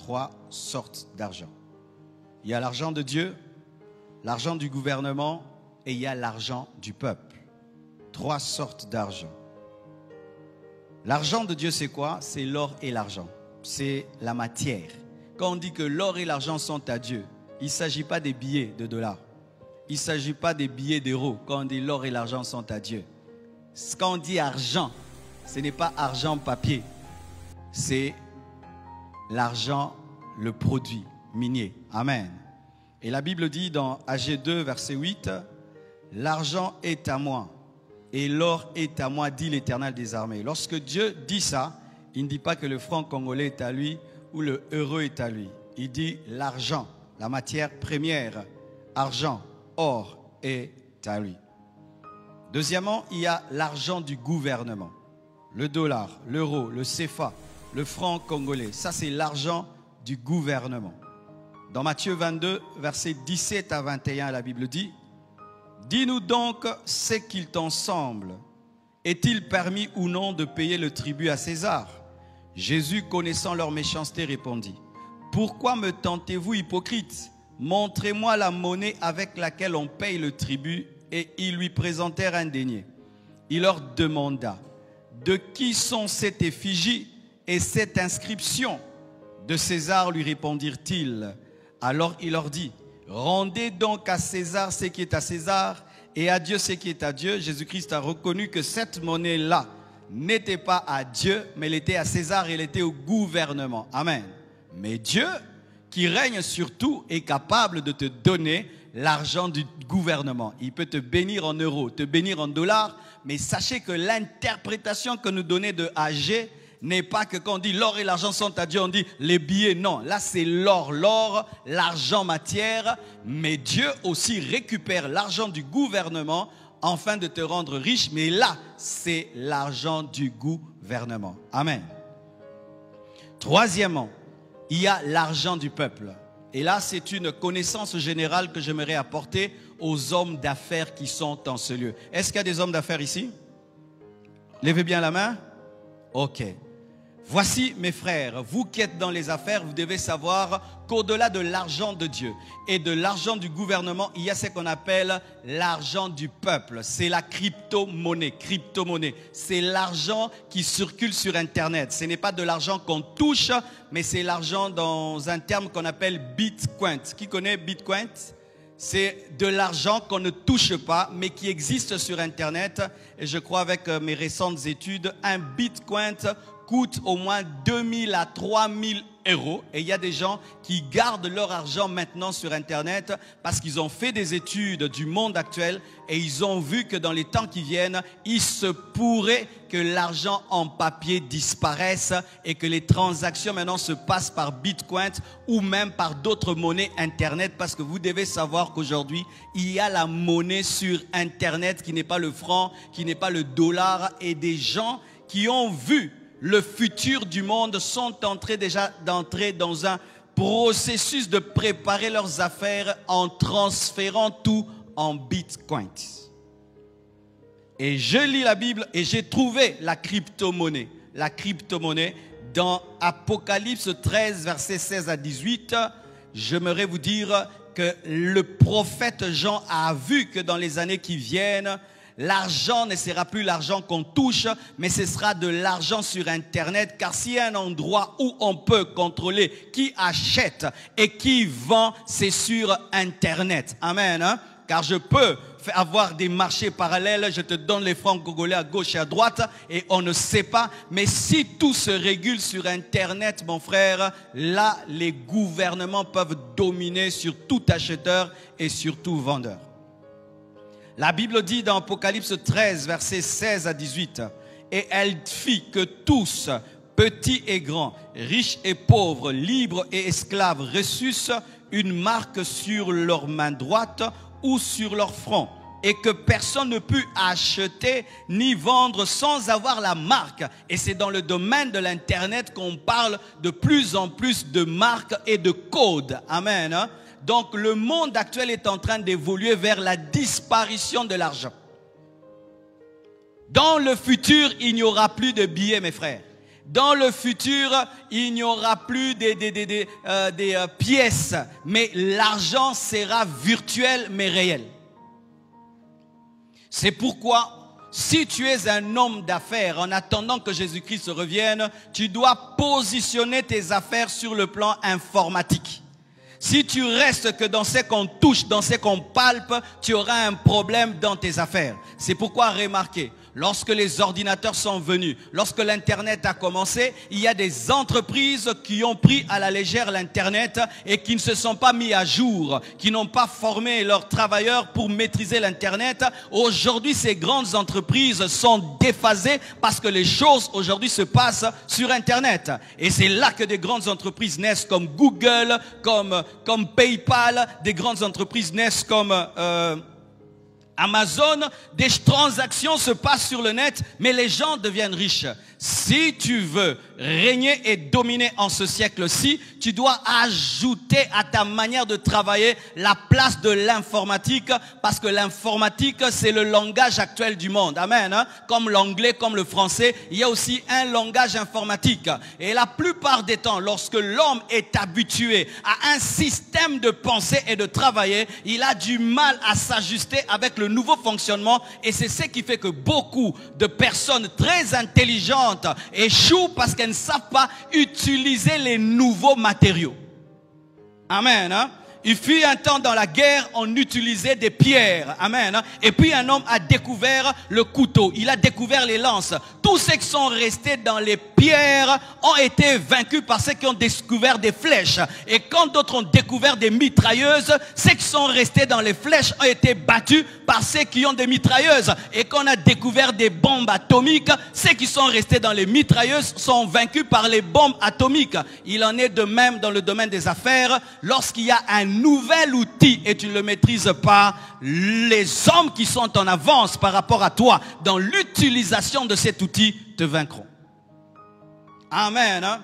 3 sortes d'argent. Il y a l'argent de Dieu, l'argent du gouvernement et il y a l'argent du peuple. 3 sortes d'argent. L'argent de Dieu, c'est quoi? C'est l'or et l'argent. C'est la matière. Quand on dit que l'or et l'argent sont à Dieu, il ne s'agit pas des billets de dollars. Il ne s'agit pas des billets d'euros. Quand on dit l'or et l'argent sont à Dieu. Quand on dit argent, ce n'est pas argent papier. C'est l'argent, le produit minier. Amen. Et la Bible dit dans Agé 2, verset 8, « L'argent est à moi et l'or est à moi, dit l'Éternel des armées. » Lorsque Dieu dit ça, il ne dit pas que le franc congolais est à lui ou le euro est à lui. Il dit l'argent, la matière première, argent, or est à lui. Deuxièmement, il y a l'argent du gouvernement. Le dollar, l'euro, le CFA, le franc congolais. Ça, c'est l'argent du gouvernement. Dans Matthieu 22, versets 17 à 21, la Bible dit, « Dis-nous donc ce qu'il t'en semble. Est-il permis ou non de payer le tribut à César ?» Jésus, connaissant leur méchanceté, répondit, « Pourquoi me tentez-vous, hypocrite? Montrez-moi la monnaie avec laquelle on paye le tribut. » Et ils lui présentèrent un denier. Il leur demanda, « De qui sont cette effigie et cette inscription ?» De César, lui répondirent-ils. Alors il leur dit, « Rendez donc à César ce qui est à César et à Dieu ce qui est à Dieu. » Jésus-Christ a reconnu que cette monnaie-là n'était pas à Dieu, mais elle était à César et elle était au gouvernement. Amen. Mais Dieu, qui règne sur tout, est capable de te donner l'argent du gouvernement. Il peut te bénir en euros, te bénir en dollars, mais sachez que l'interprétation que nous donnait de AG n'est pas que quand on dit l'or et l'argent sont à Dieu, on dit les billets. Non, là c'est l'or, l'argent matière, mais Dieu aussi récupère l'argent du gouvernement afin de te rendre riche, mais là c'est l'argent du gouvernement. Amen. Troisièmement, il y a l'argent du peuple. Et là, c'est une connaissance générale que j'aimerais apporter aux hommes d'affaires qui sont en ce lieu. Est-ce qu'il y a des hommes d'affaires ici? Levez bien la main. Ok. Voici mes frères, vous qui êtes dans les affaires, vous devez savoir qu'au-delà de l'argent de Dieu et de l'argent du gouvernement, il y a ce qu'on appelle l'argent du peuple. C'est la crypto-monnaie. C'est l'argent qui circule sur Internet. Ce n'est pas de l'argent qu'on touche, mais c'est l'argent dans un terme qu'on appelle Bitcoin. Qui connaît Bitcoin? C'est de l'argent qu'on ne touche pas, mais qui existe sur Internet. Et je crois avec mes récentes études, un Bitcoin coûte au moins 2000 à 3000 euros. Et il y a des gens qui gardent leur argent maintenant sur Internet parce qu'ils ont fait des études du monde actuel et ils ont vu que dans les temps qui viennent, il se pourrait que l'argent en papier disparaisse et que les transactions maintenant se passent par Bitcoin ou même par d'autres monnaies Internet, parce que vous devez savoir qu'aujourd'hui, il y a la monnaie sur Internet qui n'est pas le franc, qui n'est pas le dollar, et des gens qui ont vu le futur du monde sont en train déjà d'entrer dans un processus de préparer leurs affaires en transférant tout en Bitcoin. Et je lis la Bible et j'ai trouvé la crypto-monnaie. La crypto-monnaie dans Apocalypse 13, versets 16 à 18. J'aimerais vous dire que le prophète Jean a vu que dans les années qui viennent, l'argent ne sera plus l'argent qu'on touche, mais ce sera de l'argent sur Internet. Car s'il y a un endroit où on peut contrôler qui achète et qui vend, c'est sur Internet. Amen. Hein? Car je peux avoir des marchés parallèles, je te donne les francs congolais à gauche et à droite et on ne sait pas. Mais si tout se régule sur Internet, mon frère, là, les gouvernements peuvent dominer sur tout acheteur et sur tout vendeur. La Bible dit dans Apocalypse 13, versets 16 à 18, « Et elle fit que tous, petits et grands, riches et pauvres, libres et esclaves, reçussent une marque sur leur main droite ou sur leur front, et que personne ne put acheter ni vendre sans avoir la marque. » Et c'est dans le domaine de l'Internet qu'on parle de plus en plus de marques et de codes. Amen. Donc le monde actuel est en train d'évoluer vers la disparition de l'argent. Dans le futur, il n'y aura plus de billets, mes frères. Dans le futur, il n'y aura plus des pièces, mais l'argent sera virtuel mais réel. C'est pourquoi, si tu es un homme d'affaires, en attendant que Jésus-Christ revienne, tu dois positionner tes affaires sur le plan informatique. Si tu restes que dans ce qu'on touche, dans ce qu'on palpe, tu auras un problème dans tes affaires. C'est pourquoi remarquez, lorsque les ordinateurs sont venus, lorsque l'Internet a commencé, il y a des entreprises qui ont pris à la légère l'Internet et qui ne se sont pas mis à jour, qui n'ont pas formé leurs travailleurs pour maîtriser l'Internet. Aujourd'hui, ces grandes entreprises sont déphasées parce que les choses aujourd'hui se passent sur Internet. Et c'est là que des grandes entreprises naissent comme Google, comme PayPal, des grandes entreprises naissent comme Amazon. Des transactions se passent sur le net, mais les gens deviennent riches. Si tu veux régner et dominer en ce siècle-ci, tu dois ajouter à ta manière de travailler la place de l'informatique, parce que l'informatique, c'est le langage actuel du monde. Amen. Hein? Comme l'anglais, comme le français, il y a aussi un langage informatique. Et la plupart des temps, lorsque l'homme est habitué à un système de pensée et de travailler, il a du mal à s'ajuster avec le nouveau fonctionnement. Et c'est ce qui fait que beaucoup de personnes très intelligentes échouent parce qu'elles ne savent pas utiliser les nouveaux matériaux. Amen. Hein? Il fut un temps dans la guerre, on utilisait des pierres. Amen. Hein? Et puis un homme a découvert le couteau. Il a découvert les lances. Tous ceux qui sont restés dans les pierres ont été vaincus par ceux qui ont découvert des flèches. Et quand d'autres ont découvert des mitrailleuses, ceux qui sont restés dans les flèches ont été battus par ceux qui ont des mitrailleuses. Et quand on a découvert des bombes atomiques, ceux qui sont restés dans les mitrailleuses sont vaincus par les bombes atomiques. Il en est de même dans le domaine des affaires. Lorsqu'il y a un nouvel outil et tu ne le maîtrises pas, les hommes qui sont en avance par rapport à toi dans l'utilisation de cet outil te vaincront. Amen. Hein?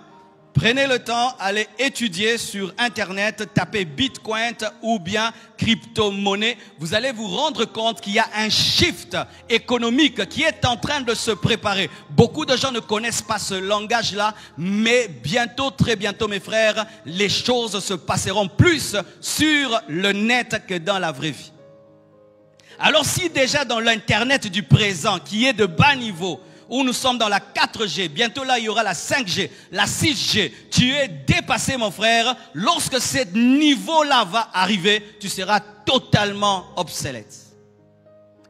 Prenez le temps, allez étudier sur Internet, tapez Bitcoin ou bien crypto-monnaie. Vous allez vous rendre compte qu'il y a un shift économique qui est en train de se préparer. Beaucoup de gens ne connaissent pas ce langage-là, mais bientôt, très bientôt, mes frères, les choses se passeront plus sur le net que dans la vraie vie. Alors si déjà dans l'Internet du présent, qui est de bas niveau, où nous sommes dans la 4G, bientôt là il y aura la 5G, la 6G. Tu es dépassé mon frère, lorsque ce niveau-là va arriver, tu seras totalement obsolète.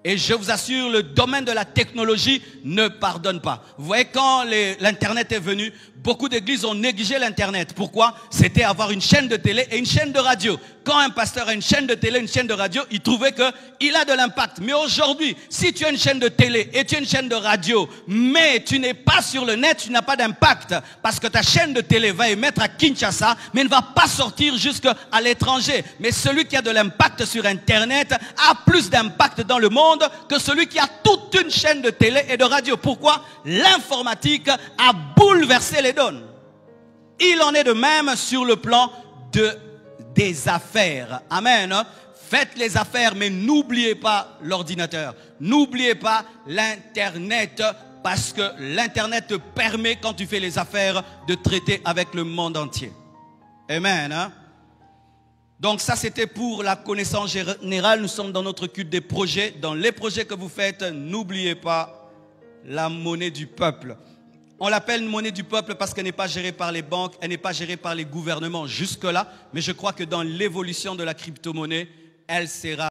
Et je vous assure, le domaine de la technologie ne pardonne pas. Vous voyez, quand l'Internet est venu, beaucoup d'églises ont négligé l'Internet. Pourquoi? C'était avoir une chaîne de télé et une chaîne de radio. Quand un pasteur a une chaîne de télé, une chaîne de radio, il trouvait qu'il a de l'impact. Mais aujourd'hui, si tu as une chaîne de télé et tu as une chaîne de radio, mais tu n'es pas sur le net, tu n'as pas d'impact. Parce que ta chaîne de télé va émettre à Kinshasa, mais ne va pas sortir jusqu'à l'étranger. Mais celui qui a de l'impact sur Internet a plus d'impact dans le monde que celui qui a toute une chaîne de télé et de radio. Pourquoi? L'informatique a bouleversé les donnes. Il en est de même sur le plan des affaires. Amen. Faites les affaires, mais n'oubliez pas l'ordinateur. N'oubliez pas l'Internet, parce que l'Internet te permet, quand tu fais les affaires, de traiter avec le monde entier. Amen. Donc ça, c'était pour la connaissance générale. Nous sommes dans notre culte des projets. Dans les projets que vous faites, n'oubliez pas la monnaie du peuple. On l'appelle monnaie du peuple parce qu'elle n'est pas gérée par les banques, elle n'est pas gérée par les gouvernements jusque-là. Mais je crois que dans l'évolution de la crypto-monnaie, elle sera